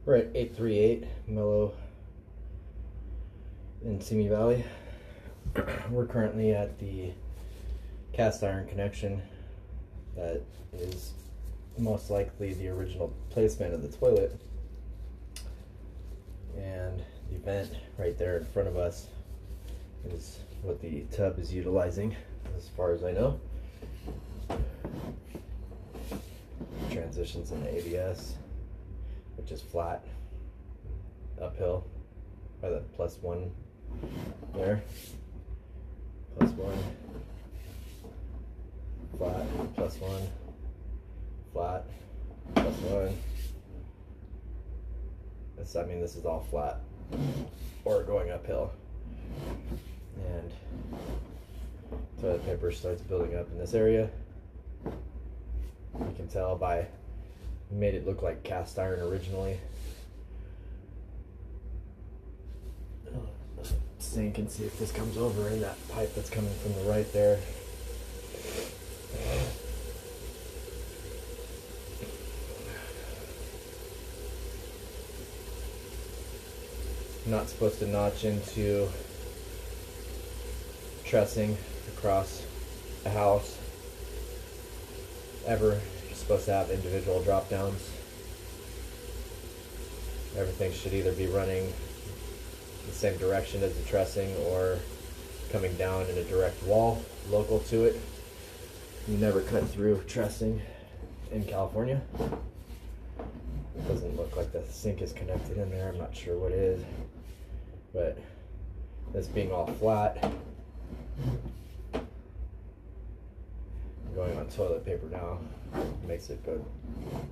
We're at 838 Mellow in Simi Valley. We're currently at the cast iron connection that is most likely the original placement of the toilet. And the vent right there in front of us is what the tub is utilizing, as far as I know. Transitions into ABS, which is flat, uphill by the +1 there. +1, flat, +1, flat, +1. I mean, this is all flat or going uphill. And toilet paper starts building up in this area. You can tell by made it look like cast iron originally. Sink and see if this comes over in that pipe that's coming from the right there. Not supposed to notch into trussing across a house ever. You're supposed to have individual drop downs. Everything should either be running the same direction as the trussing or coming down in a direct wall local to it. You never cut through trussing in California. It doesn't look like the sink is connected in there. I'm not sure what it is, but this being all flat, going on toilet paper now makes it go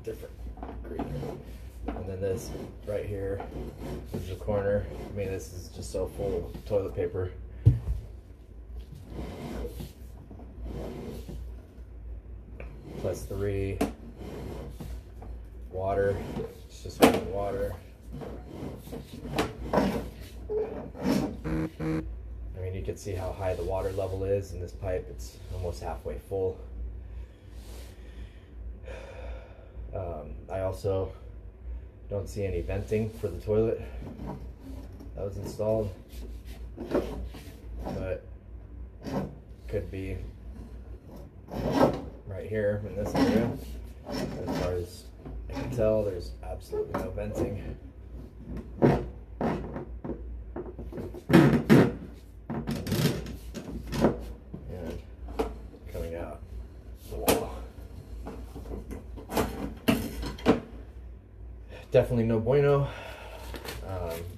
different green. And then this right here is the corner. I mean, this is just so full of toilet paper. +3 water. It's just full of water. I mean, you can see how high the water level is in this pipe. It's almost halfway full. I also don't see any venting for the toilet that was installed, but could be right here in this area. As far as I can tell, there's absolutely no venting. And coming out the wall. Definitely no bueno.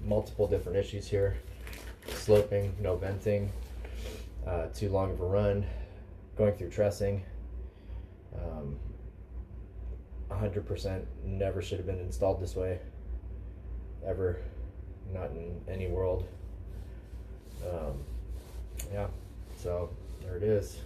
Multiple different issues here. Sloping, no venting, too long of a run, going through trussing. 100% never should have been installed this way, ever, not in any world. Yeah, so there it is.